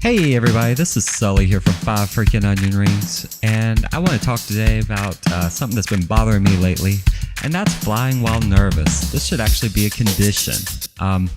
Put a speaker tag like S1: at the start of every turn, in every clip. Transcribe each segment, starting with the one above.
S1: Hey everybody, this is Sully here from 5 Freaking Onion Rings, and I want to talk today about something that's been bothering me lately, and that's flying while nervous. This should actually be a condition.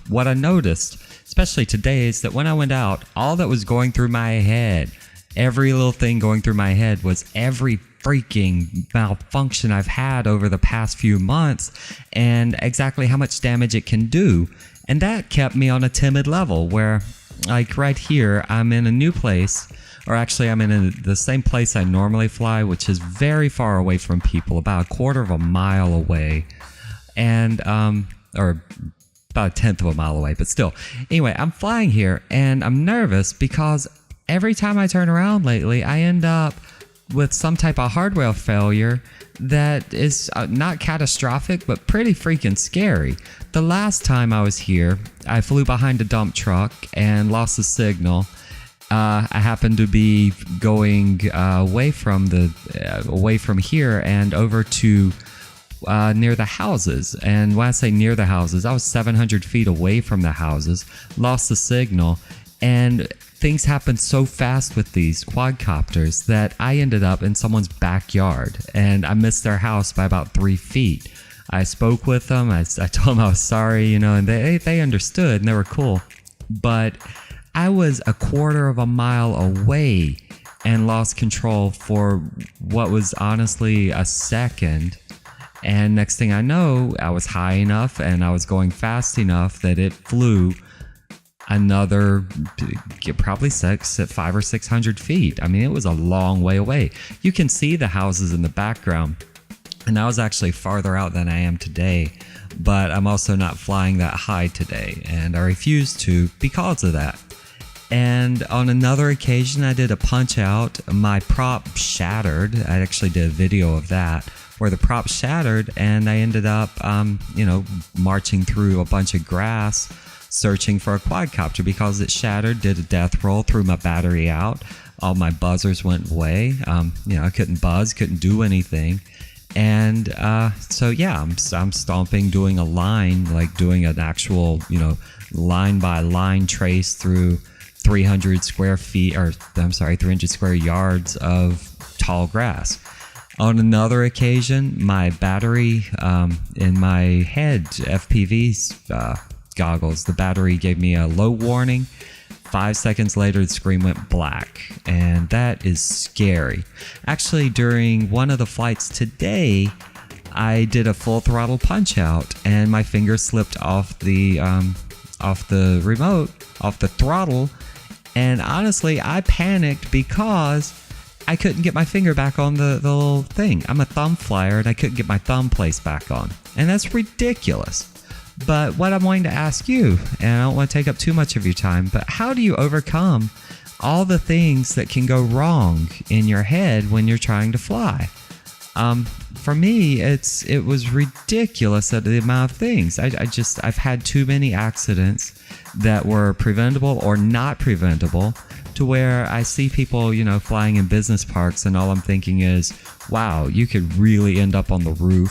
S1: What I noticed, especially today, is that when I went out, all that was going through my head, every little thing going through my head was every freaking malfunction I've had over the past few months and exactly how much damage it can do. And that kept me on a timid level where, like right here, I'm in a new place, or actually I'm in the same place I normally fly, which is very far away from people, about a quarter of a mile away, and or about a tenth of a mile away, but still. Anyway, I'm flying here and I'm nervous because every time I turn around lately, I end up with some type of hardware failure that is not catastrophic, but pretty freaking scary. The last time I was here, I flew behind a dump truck and lost the signal. I happened to be going away from here and over to near the houses. And when I say near the houses, I was 700 feet away from the houses, lost the signal, and things happened so fast with these quadcopters that I ended up in someone's backyard and I missed their house by about 3 feet. I spoke with them. I told them I was sorry, and they understood and they were cool. But I was a quarter of a mile away and lost control for what was honestly a second. And next thing I know, I was high enough and I was going fast enough that it flew another probably 500 or 600 feet. I mean, it was a long way away. You can see the houses in the background, and I was actually farther out than I am today, but I'm also not flying that high today, and I refuse to because of that. And on another occasion, I did a punch out. My prop shattered. I actually did a video of that where the prop shattered, and I ended up marching through a bunch of grass searching for a quadcopter because it shattered, did a death roll, threw my battery out, all my buzzers went away. I couldn't buzz, couldn't do anything. And so yeah, I'm stomping, doing a line, like doing an actual, line by line trace through 300 square yards of tall grass. On another occasion, my battery in my head, FPV goggles, the battery gave me a low warning. 5 seconds later, the screen went black, and that is scary. Actually, during one of the flights today, I did a full throttle punch out, and my finger slipped off the remote, off the throttle, and honestly, I panicked because I couldn't get my finger back on the little thing. I'm a thumb flyer, and I couldn't get my thumb placed back on, and that's ridiculous. But what I'm wanting to ask you, and I don't want to take up too much of your time, but how do you overcome all the things that can go wrong in your head when you're trying to fly? For me, it was ridiculous at the amount of things. I've had too many accidents that were preventable or not preventable to where I see people, flying in business parks, and all I'm thinking is, wow, you could really end up on the roof,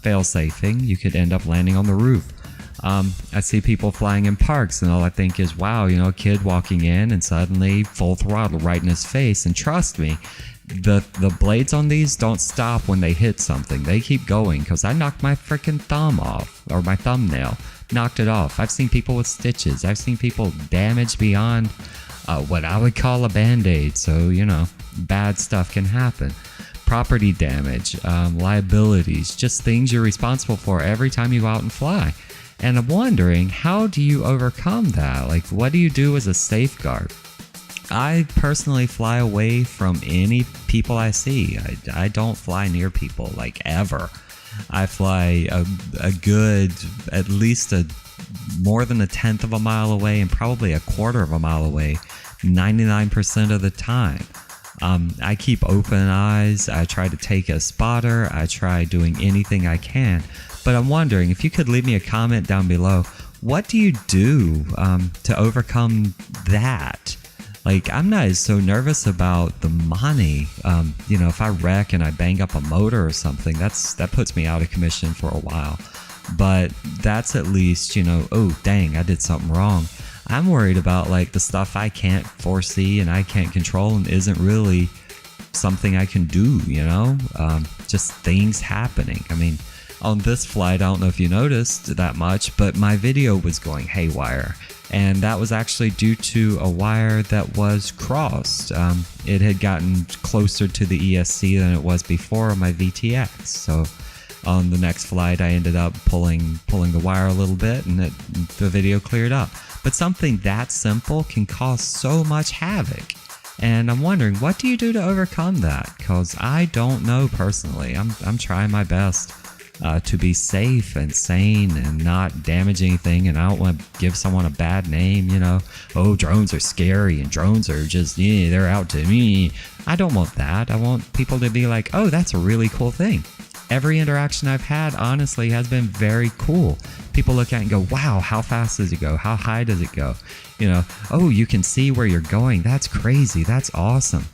S1: fail-safing. You could end up landing on the roof. I see people flying in parks, and all I think is, wow, a kid walking in and suddenly full throttle right in his face. And trust me, the blades on these don't stop when they hit something. They keep going, because I knocked my freaking thumb off, or my thumbnail, knocked it off. I've seen people with stitches. I've seen people damaged beyond what I would call a band-aid. So, bad stuff can happen. Property damage, liabilities, just things you're responsible for every time you go out and fly. And I'm wondering, how do you overcome that? Like, what do you do as a safeguard? I personally fly away from any people I see. I don't fly near people, like, ever. I fly a good, at least more than a tenth of a mile away, and probably a quarter of a mile away 99% of the time. I keep open eyes. I try to take a spotter. I try doing anything I can. But I'm wondering if you could leave me a comment down below. What do you do to overcome that? Like, I'm not so nervous about the money. If I wreck and I bang up a motor or something, that puts me out of commission for a while. But that's at least, oh, dang, I did something wrong. I'm worried about like the stuff I can't foresee and I can't control and isn't really something I can do, just things happening. I mean, on this flight, I don't know if you noticed that much, but my video was going haywire. And that was actually due to a wire that was crossed. It had gotten closer to the ESC than it was before on my VTX. So on the next flight, I ended up pulling the wire a little bit and the video cleared up. But something that simple can cause so much havoc. And I'm wondering, what do you do to overcome that? Because I don't know personally. I'm trying my best to be safe and sane and not damage anything. And I don't want to give someone a bad name, Oh, drones are scary and drones are just, they're out to me. I don't want that. I want people to be like, oh, that's a really cool thing. Every interaction I've had, honestly, has been very cool. People look at it and go, wow, how fast does it go? How high does it go? Oh, you can see where you're going. That's crazy. That's awesome.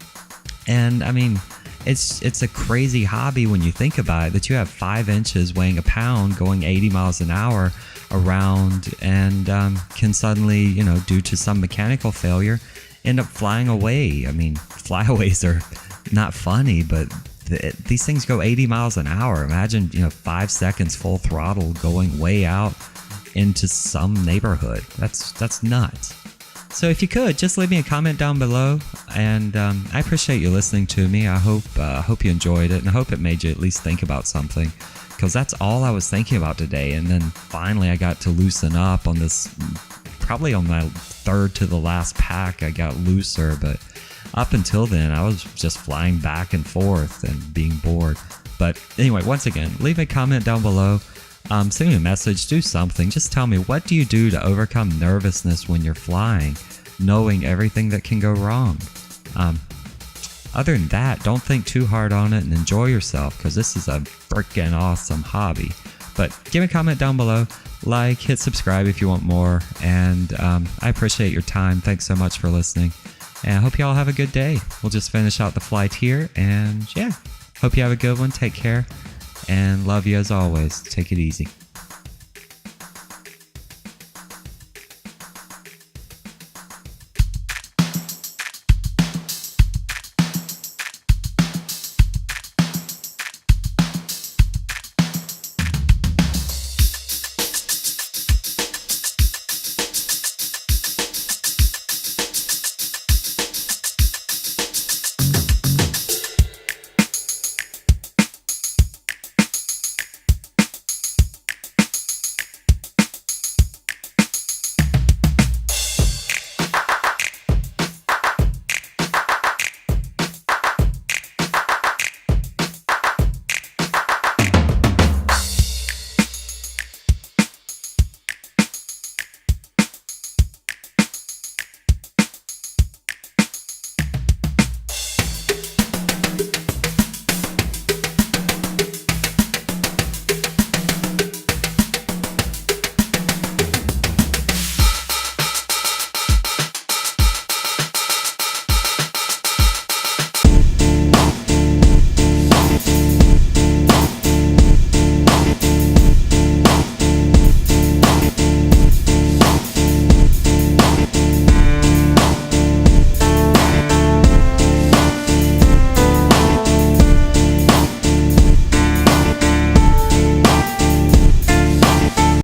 S1: And I mean, it's a crazy hobby when you think about it, that you have 5 inches weighing a pound going 80 miles an hour around and can suddenly, due to some mechanical failure, end up flying away. I mean, flyaways are not funny, but these things go 80 miles an hour. Imagine, 5 seconds full throttle going way out into some neighborhood. That's nuts. So if you could, just leave me a comment down below, and I appreciate you listening to me. I hope you enjoyed it, and I hope it made you at least think about something, because that's all I was thinking about today. And then finally I got to loosen up on this, probably on my third to the last pack I got looser, but up until then I was just flying back and forth and being bored. But anyway, once again, leave a comment down below. Send me a message, do something. Just tell me, what do you do to overcome nervousness when you're flying, knowing everything that can go wrong? Other than that, don't think too hard on it and enjoy yourself, because this is a freaking awesome hobby. But give me a comment down below, hit subscribe if you want more, and I appreciate your time. Thanks so much for listening, and I hope you all have a good day. We'll just finish out the flight here, and yeah, hope you have a good one. Take care. And love you as always. Take it easy.